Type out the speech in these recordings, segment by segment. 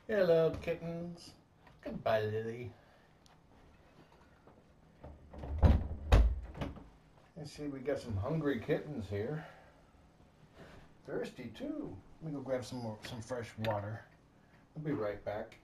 Hello, kittens. Goodbye, Lily. I see we got some hungry kittens here. Thirsty too. Let me go grab some fresh water. I'll be right back.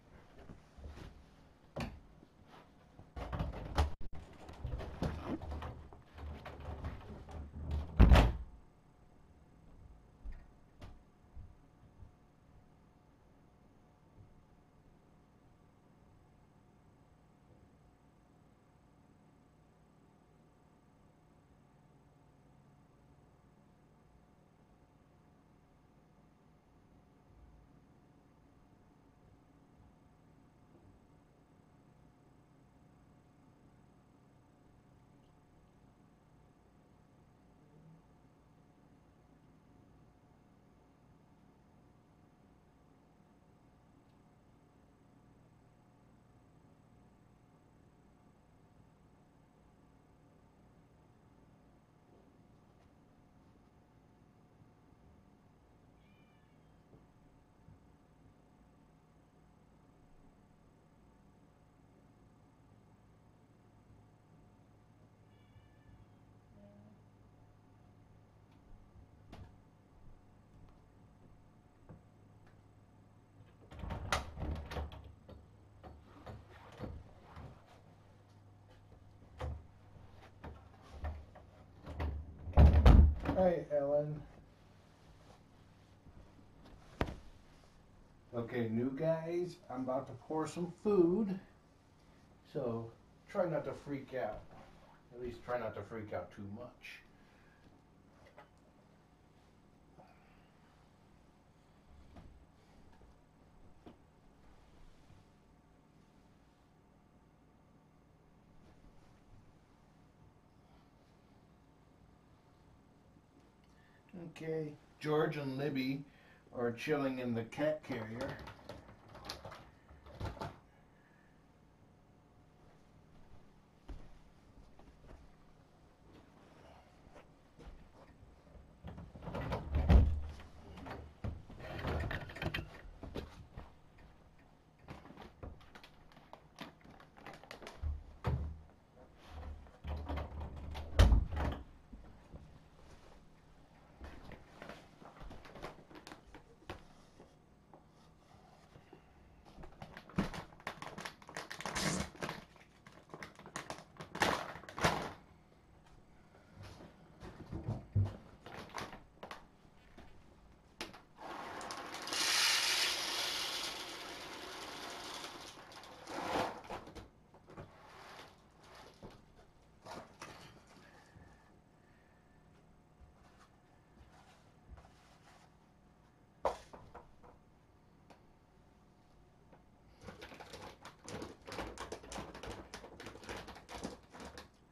Hi, Ellen. Okay, new guys, I'm about to pour some food, so try not to freak out. At least try not to freak out too much. Okay, George and Libby are chilling in the cat carrier.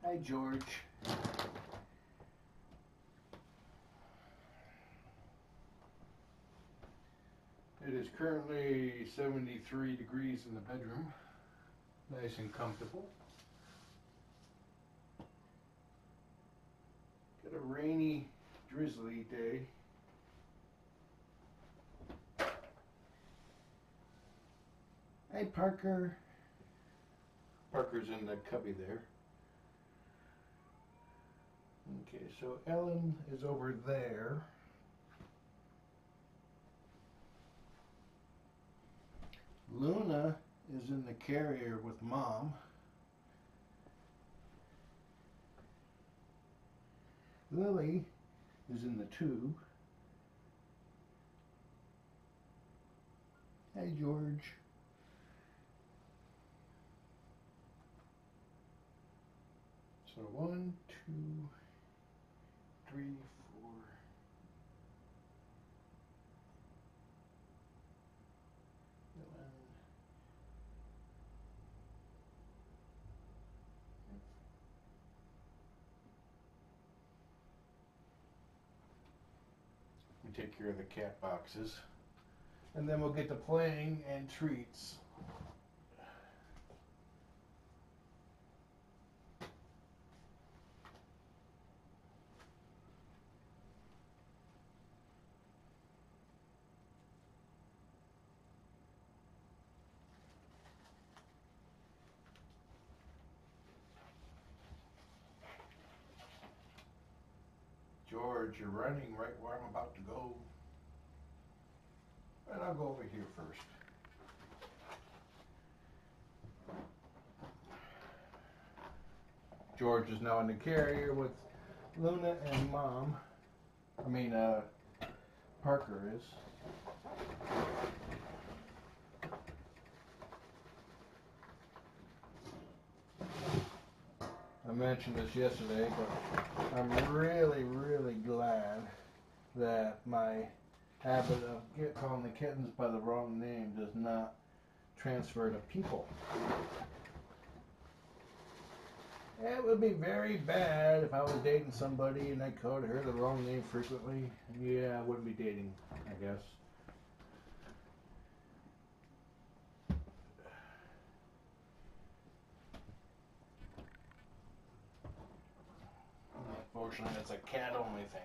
Hi, George. It is currently 73 degrees in the bedroom. Nice and comfortable. Got a rainy, drizzly day. Hey, Parker. Parker's in the cubby there. Okay, so Ellen is over there. Luna is in the carrier with Mom. Lily is in the tube. Hey, George. So 1, 2, 3, 4. We take care of the cat boxes. And then we'll get to playing and treats. George, you're running right where I'm about to go. And I'll go over here first. George is now in the carrier with Luna and Mom. Parker is. I mentioned this yesterday, but I'm really, really glad that my habit of calling the kittens by the wrong name does not transfer to people. It would be very bad if I was dating somebody and I called her the wrong name frequently. Yeah, I wouldn't be dating, I guess. Unfortunately, it's a cat-only thing.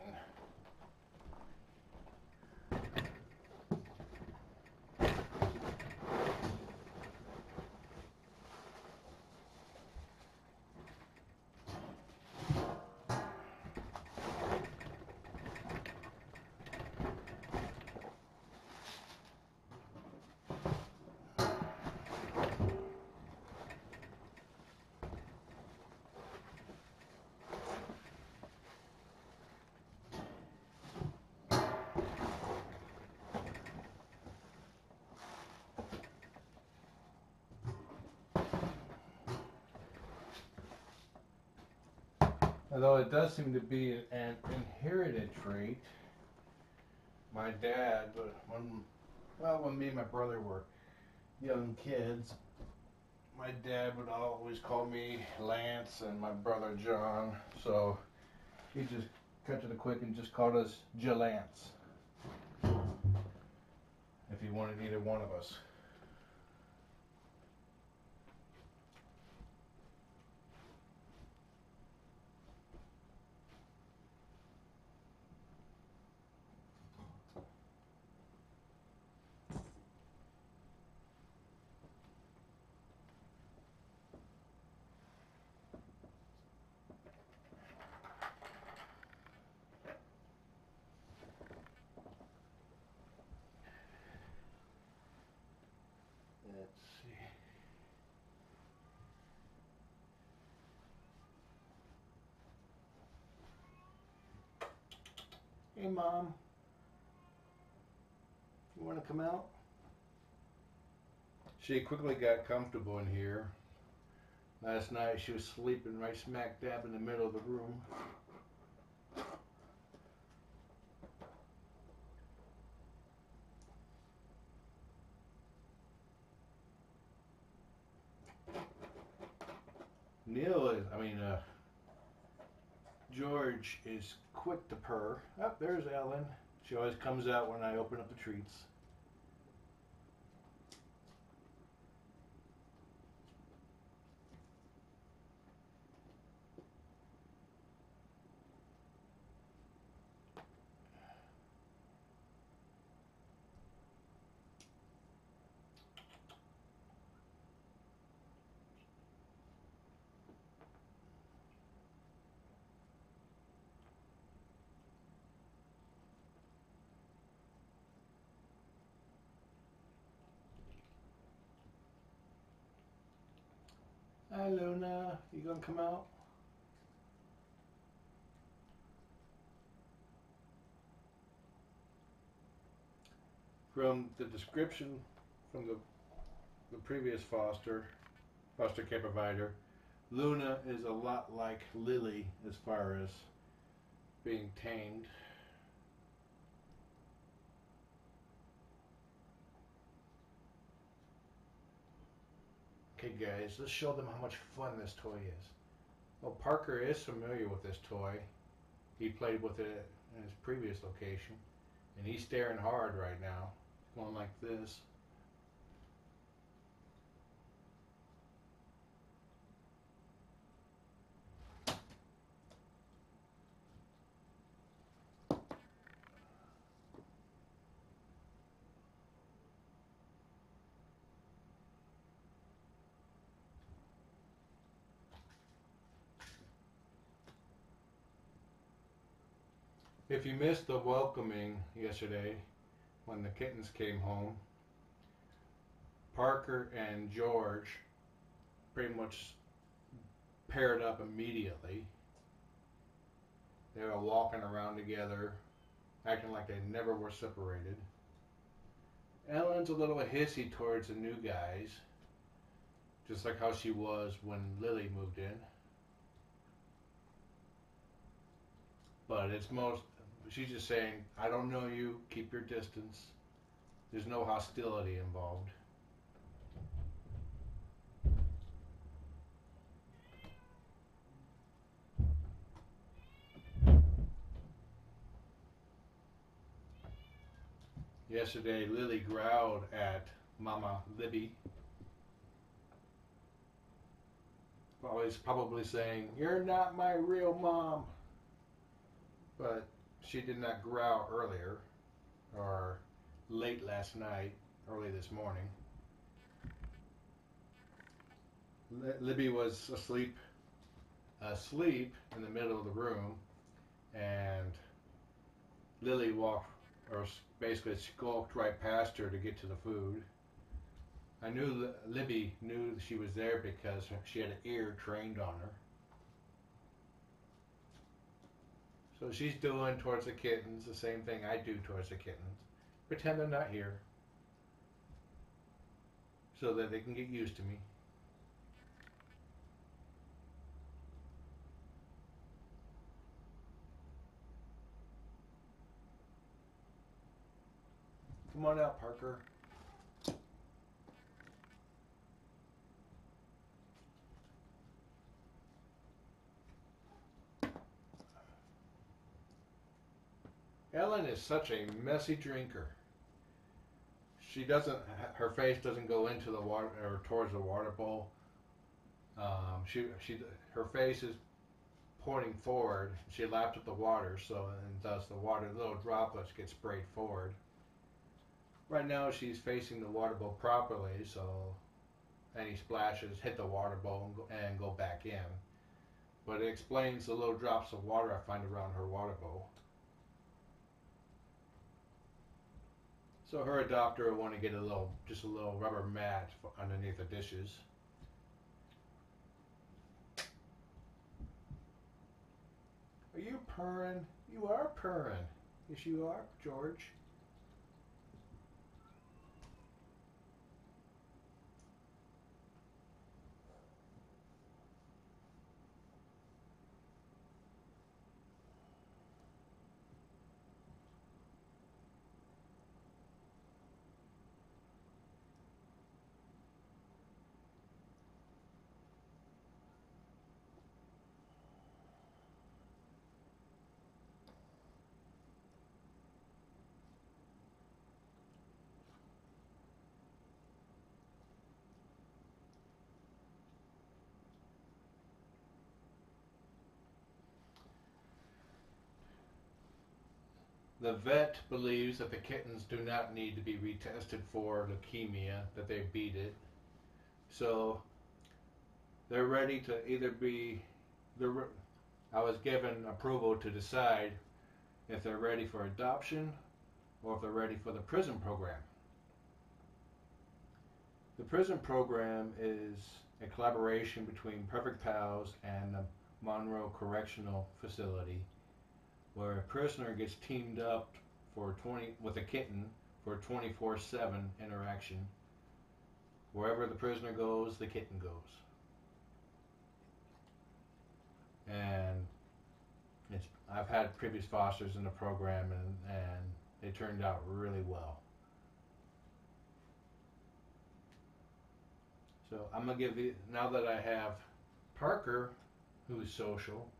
Although it does seem to be an inherited trait. My dad, when me and my brother were young kids, my dad would always call me Lance and my brother John. So he just cut to the quick and just called us Jalance. If he wanted either one of us. Hey, Mom. You want to come out? She quickly got comfortable in here. Last night she was sleeping right smack dab in the middle of the room. George is quick to purr. Oh, there's Ellen. She always comes out when I open up the treats. Hi, Luna. You gonna come out? From the description from the previous foster care provider, Luna is a lot like Lily as far as being tamed. Okay guys, let's show them how much fun this toy is. Well, Parker is familiar with this toy. He played with it in his previous location. And he's staring hard right now. Going like this. If you missed the welcoming yesterday when the kittens came home, Parker and George pretty much paired up immediately. They were walking around together, acting like they never were separated. Ellen's a little hissy towards the new guys, just like how she was when Lily moved in. But she's just saying, I don't know you, keep your distance. There's no hostility involved. Yesterday, Lily growled at Mama Libby. Always probably saying, "You're not my real mom." But she did not growl earlier, or late last night, early this morning. Libby was asleep in the middle of the room, and Lily basically skulked right past her to get to the food. I knew Libby knew she was there because she had an ear trained on her. So she's doing towards the kittens the same thing I do towards the kittens. Pretend they're not here, so that they can get used to me. Come on out, Parker. Ellen is such a messy drinker. Her face doesn't go into the water or towards the water bowl. Her face is pointing forward. She laps at the water, and thus the little droplets get sprayed forward. Right now she's facing the water bowl properly, so any splashes hit the water bowl and go back in. But it explains the little drops of water I find around her water bowl. So her adopter will want to get just a little rubber mat underneath the dishes. Are you purring? You are purring. Yes, you are, George. The vet believes that the kittens do not need to be retested for leukemia, that they beat it. So they're ready to I was given approval to decide if they're ready for adoption or if they're ready for the prison program. The prison program is a collaboration between Purrfect Pals and the Monroe Correctional Facility, where a prisoner gets teamed up with a kitten for a 24/7 interaction. Wherever the prisoner goes, the kitten goes. And I've had previous fosters in the program, and they turned out really well. So I'm gonna now that I have Parker, who's social,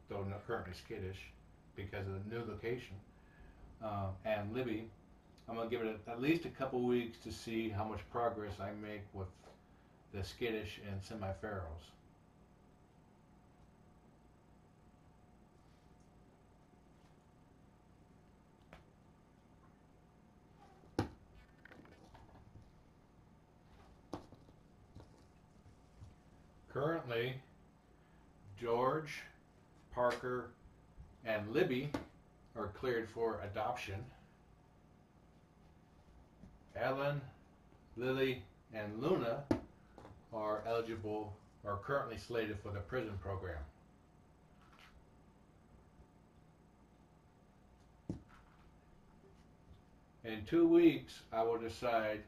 though not currently skittish because of the new location, and Libby, I'm gonna give it at least a couple weeks to see how much progress I make with the skittish and semi-ferals. Currently, George, Parker, and Libby are cleared for adoption. Ellen, Lily, and Luna are eligible or currently slated for the prison program. In 2 weeks, I will decide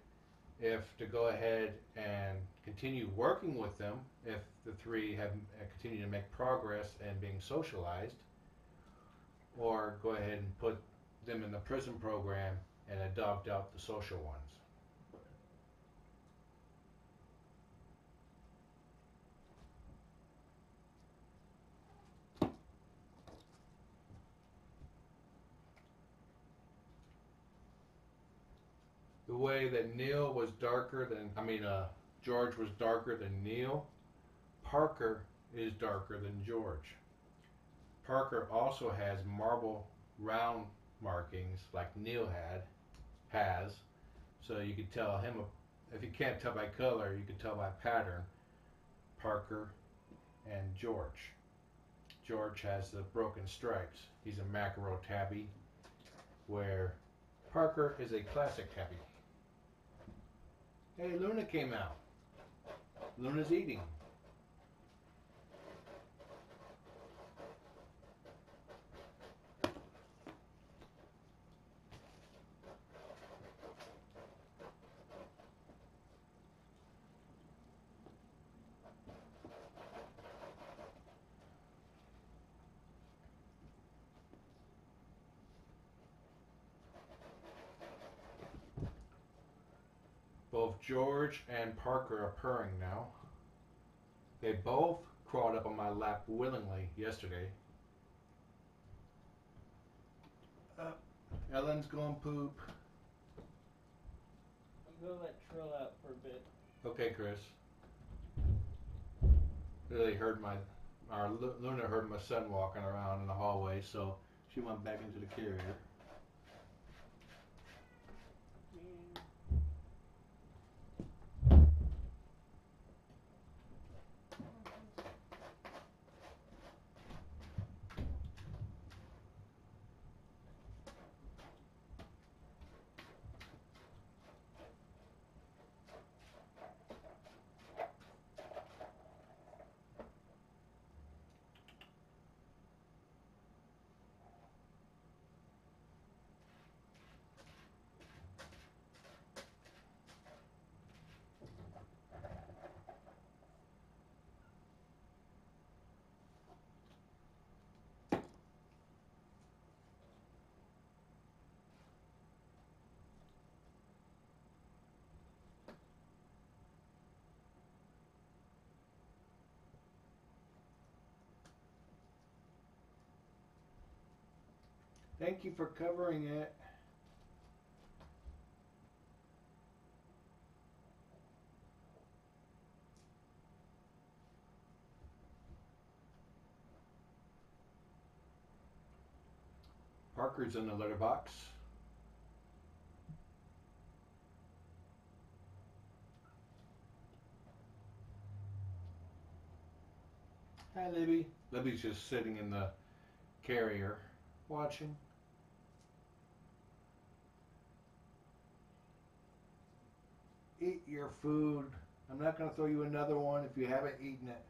if to go ahead and continue working with them if the three have continued to make progress and being socialized, or go ahead and put them in the prison program and adopt out the social ones. The way that Neil was darker than, George was darker than Neil, Parker is darker than George. Parker also has marble round markings like Neil has, so you could tell him, if you can't tell by color, you could tell by pattern, Parker and George. George has the broken stripes. He's a macro tabby, where Parker is a classic tabby. Hey, Luna came out. Luna's eating. Both George and Parker are purring now. They both crawled up on my lap willingly yesterday. Ellen's going poop. I'm gonna let Trill out for a bit. Okay, Chris. Lily heard Luna heard my son walking around in the hallway, so she went back into the carrier. Thank you for covering it. Parker's in the litter box. Hi, Libby. Libby's just sitting in the carrier watching. Eat your food. I'm not going to throw you another one if you haven't eaten it.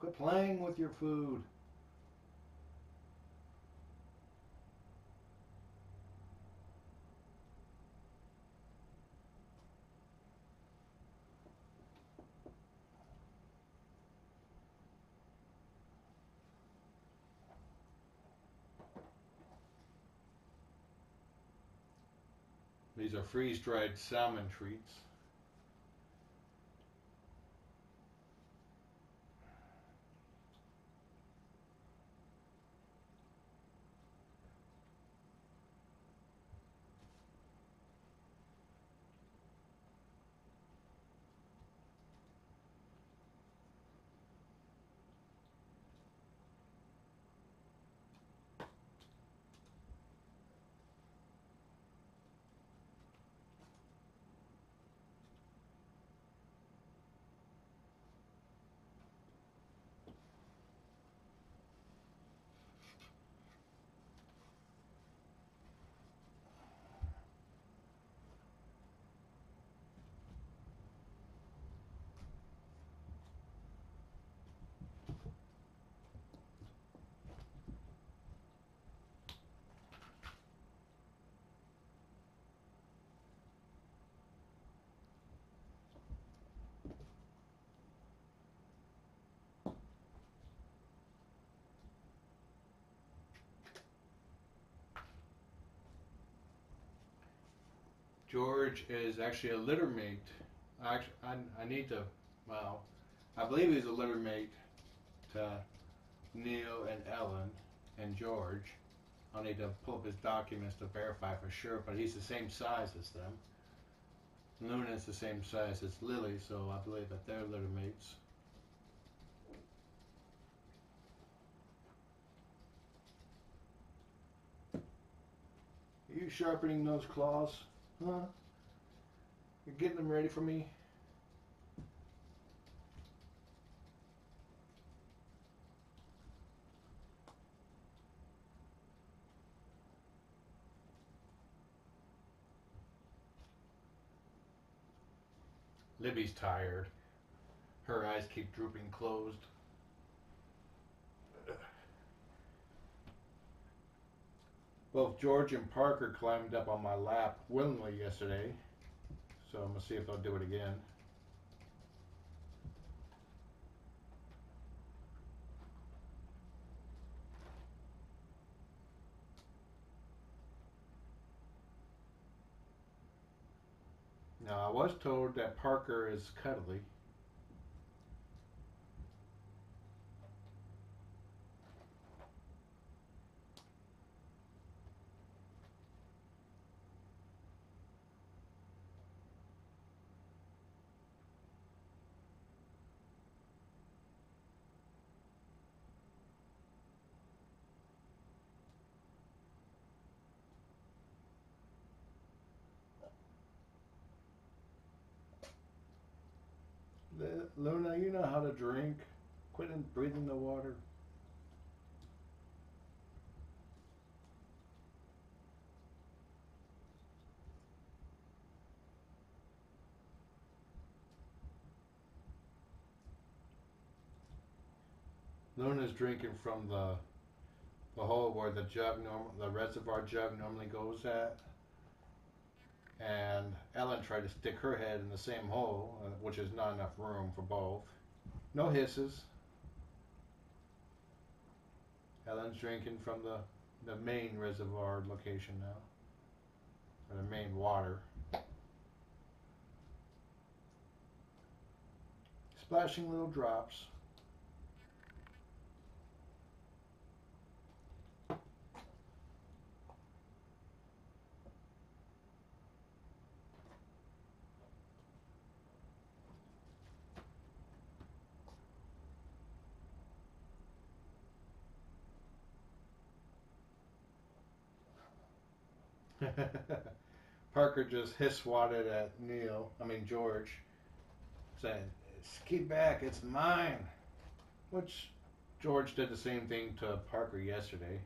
Quit playing with your food. These are freeze-dried salmon treats. George is actually a litter mate. Actually, I need to, well, I believe he's a litter mate to Neil and Ellen and George. I'll need to pull up his documents to verify for sure, but he's the same size as them. Luna's the same size as Lily, so I believe that they're litter mates. Are you sharpening those claws? Huh? You're getting them ready for me? Libby's tired. Her eyes keep drooping closed. Both George and Parker climbed up on my lap willingly yesterday, so I'm going to see if they'll do it again. Now, I was told that Parker is cuddly. Luna, you know how to drink. Quit breathing the water. Luna's drinking from the hole where the the reservoir jug normally goes at. And Ellen tried to stick her head in the same hole, which is not enough room for both. No hisses. Ellen's drinking from the main reservoir location now, or the main water. Splashing little drops. Parker just hiss-swatted at George, saying, "Keep back, it's mine." Which George did the same thing to Parker yesterday.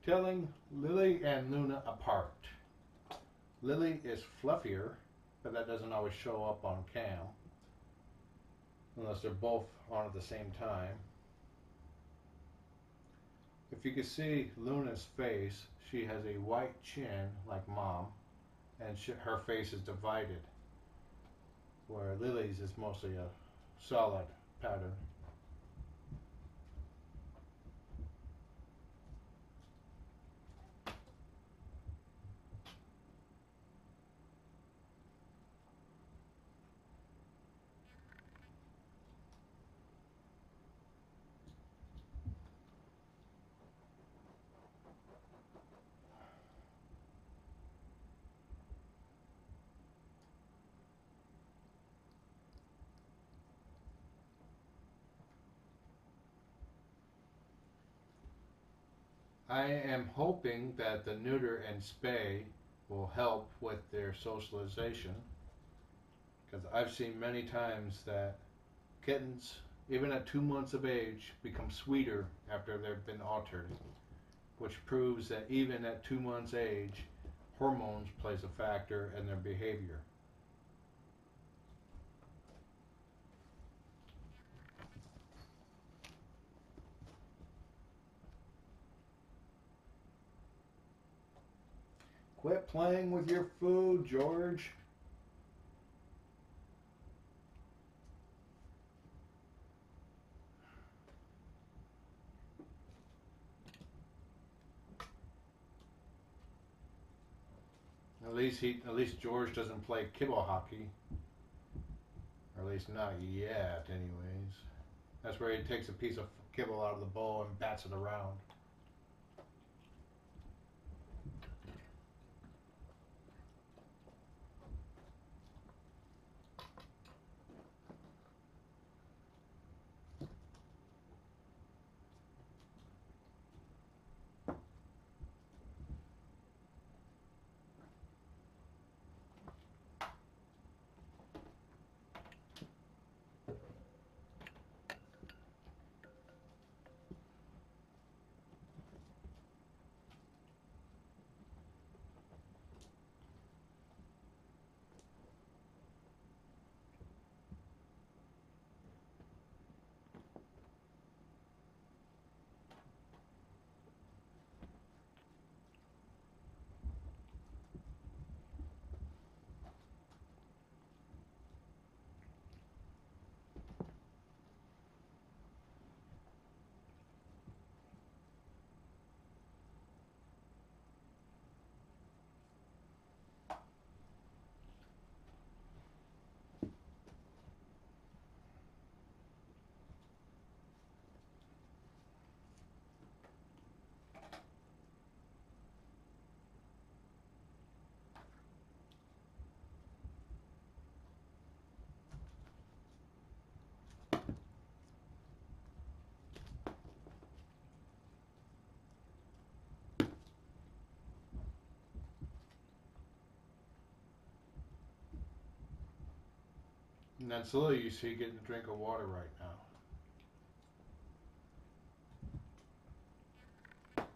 Telling Lily and Luna apart. Lily is fluffier, but that doesn't always show up on cam unless they're both on at the same time. If you can see Luna's face, she has a white chin like Mom, and her face is divided, where Lily's is mostly a solid pattern. I am hoping that the neuter and spay will help with their socialization, because I've seen many times that kittens, even at 2 months of age, become sweeter after they've been altered, which proves that even at 2 months age, hormones plays a factor in their behavior. Quit playing with your food, George. At least George doesn't play kibble hockey. Or at least not yet, anyways. That's where he takes a piece of kibble out of the bowl and bats it around. And that's Lily you see getting a drink of water right now.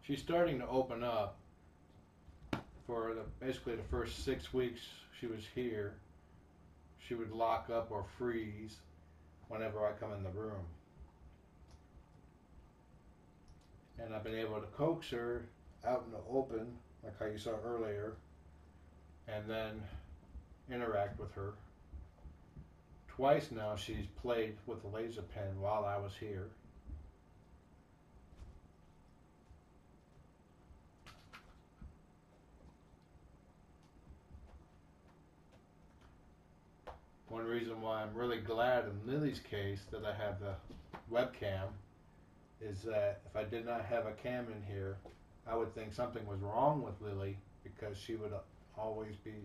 She's starting to open up. For basically the first 6 weeks she was here, she would lock up or freeze whenever I come in the room. And I've been able to coax her out in the open, like how you saw earlier, and then interact with her. Twice now she's played with the laser pen while I was here. One reason why I'm really glad in Lily's case that I have the webcam is that if I did not have a cam in here, I would think something was wrong with Lily, because she would always be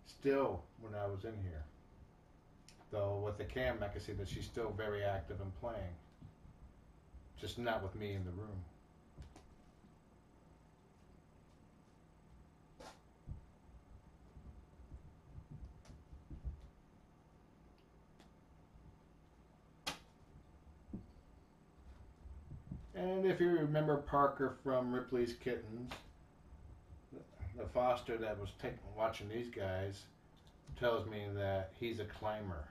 still when I was in here. Though with the cam I can see that she's still very active and playing, just not with me in the room. And if you remember Parker from Ripley's Kittens, the foster that was watching these guys tells me that he's a climber.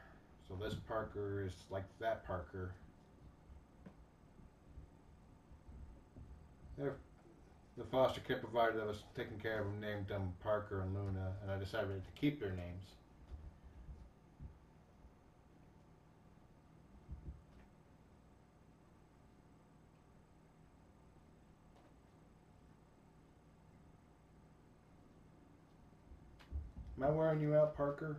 So this Parker is like that Parker. The foster care provider that was taking care of him named them Parker and Luna, and I decided to keep their names. Am I wearing you out, Parker?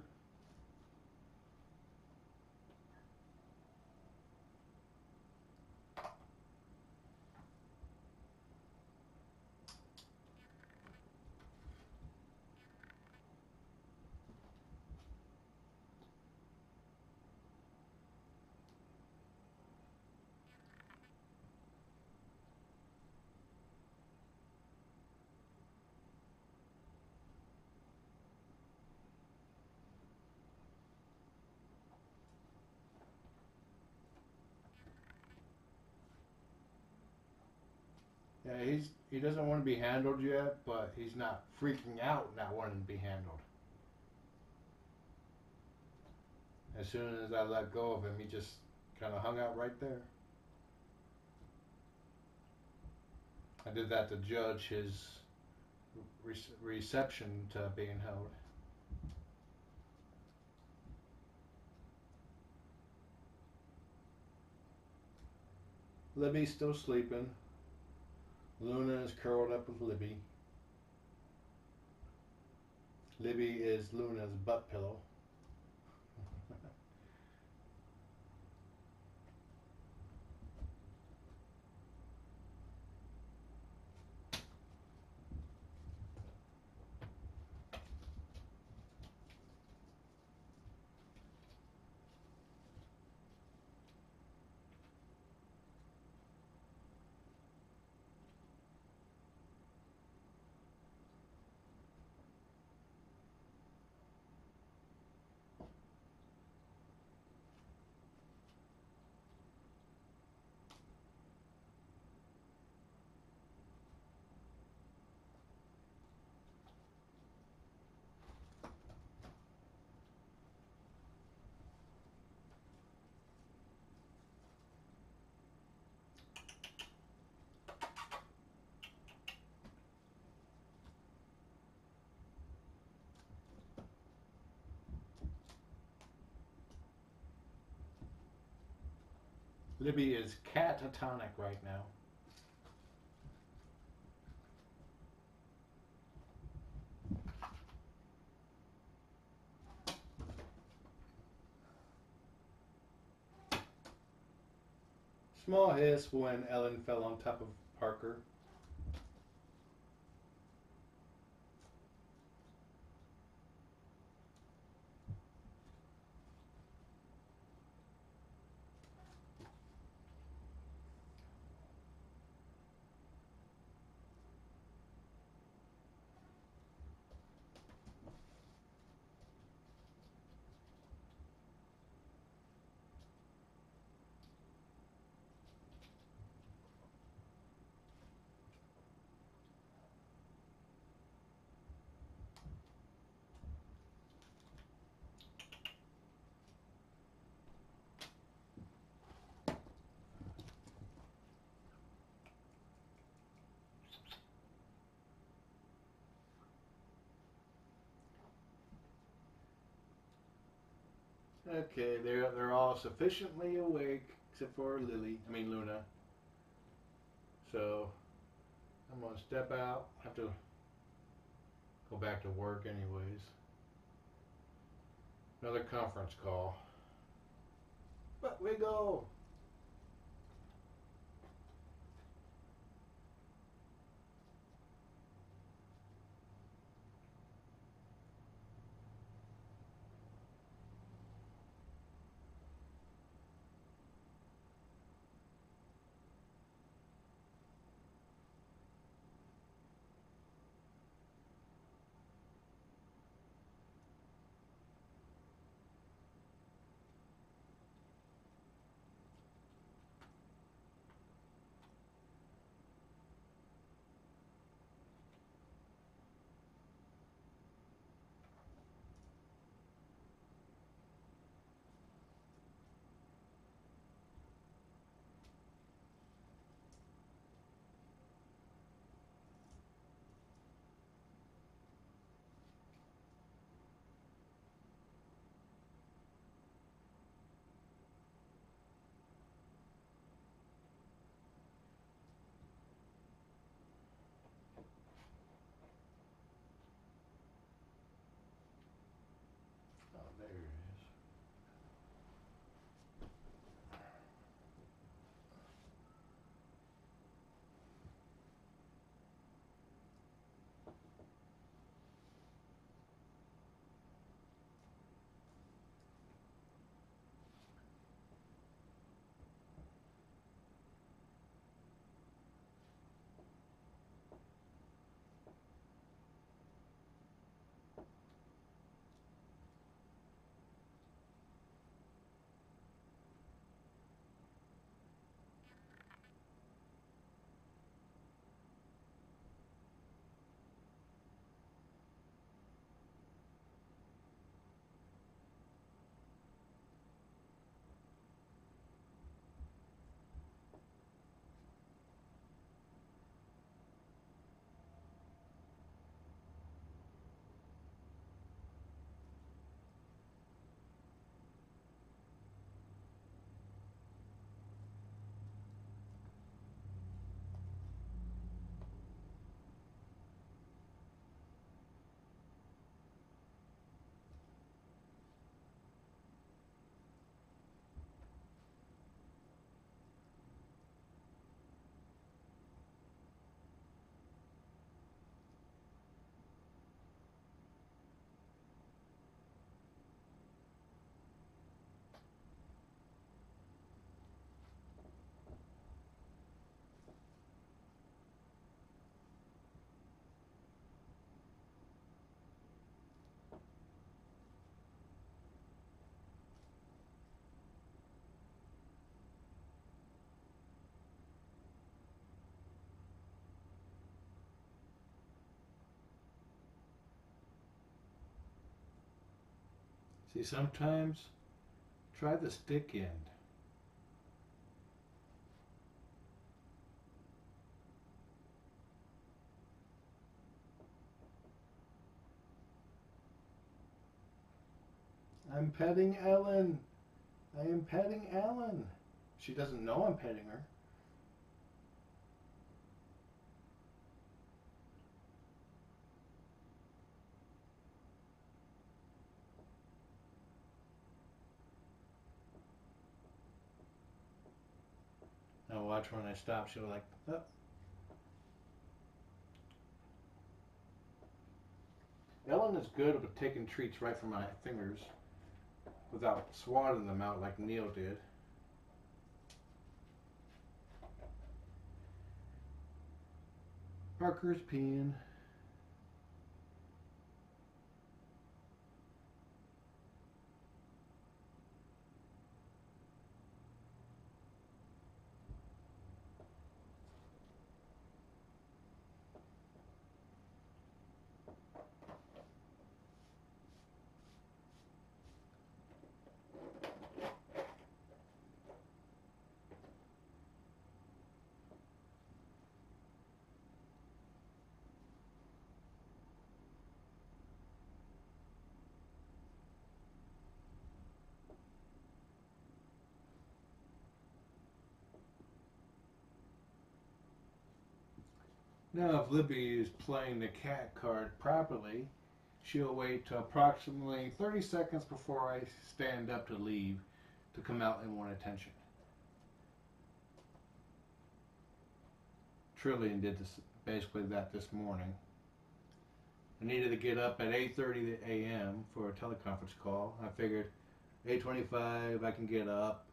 Yeah, he doesn't want to be handled yet, but he's not freaking out not wanting to be handled. As soon as I let go of him, he just kind of hung out right there. I did that to judge his reception to being held. Libby's still sleeping. Luna is curled up with Libby. Libby is Luna's butt pillow. Libby is catatonic right now. Small hiss when Ellen fell on top of Parker. Okay, they're all sufficiently awake except for Luna. So I'm gonna step out. I have to go back to work anyways. Another conference call. But we go. See, sometimes try the stick end. I'm petting Ellen. I am petting Ellen. She doesn't know I'm petting her. Now watch when I stop, she'll like, oh. Ellen is good at taking treats right from my fingers without swatting them out like Neil did. Parker's peeing. Now, if Libby is playing the cat card properly, she'll wait till approximately 30 seconds before I stand up to leave to come out and want attention. Trillian did this, basically that this morning. I needed to get up at 8:30 a.m. for a teleconference call. I figured 8:25 I can get up,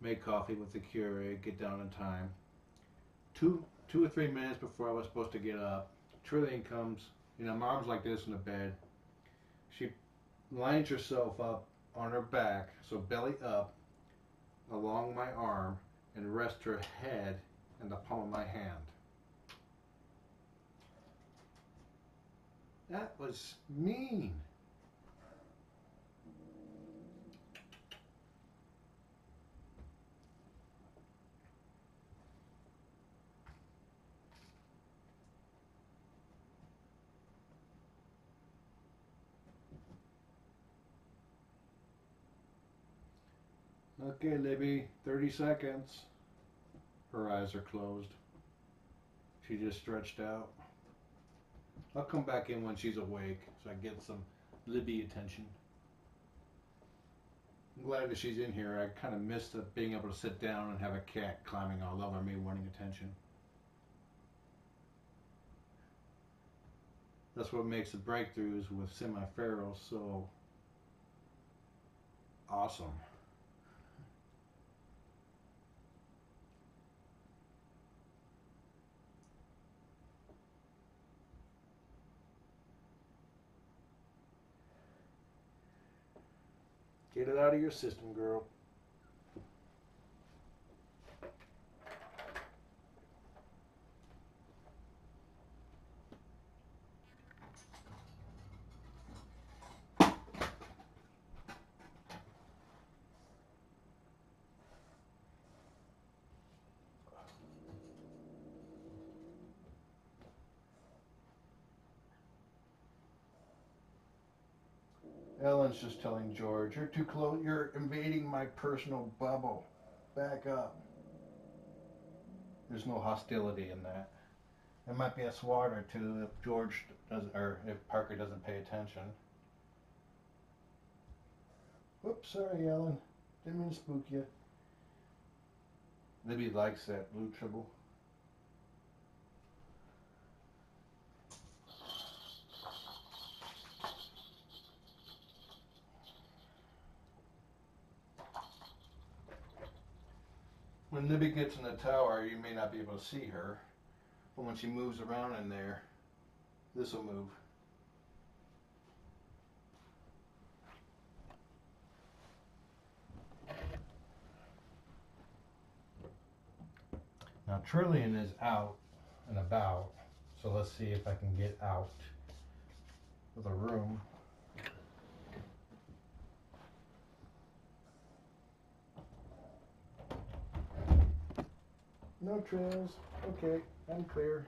make coffee with the Keurig, get down in time. Two or 3 minutes before I was supposed to get up, Trillian comes, my arm's like this in the bed. She lines herself up on her back, so belly up, along my arm, and rests her head in the palm of my hand. That was mean. Okay, Libby, 30 seconds. Her eyes are closed. She just stretched out. I'll come back in when she's awake so I get some Libby attention. I'm glad that she's in here. I kind of missed being able to sit down and have a cat climbing all over me wanting attention. That's what makes the breakthroughs with semi-ferals so awesome. Get it out of your system, girl. Ellen's just telling George, you're too close, you're invading my personal bubble. Back up. There's no hostility in that. There might be a swat or two if George doesn't, or if Parker doesn't pay attention. Whoops, sorry, Ellen. Didn't mean to spook you. Libby likes that blue tribble. When Libby gets in the tower, you may not be able to see her, but when she moves around in there, this will move. Now Trillian is out and about, so let's see if I can get out of the room. No trills. Okay, I'm clear.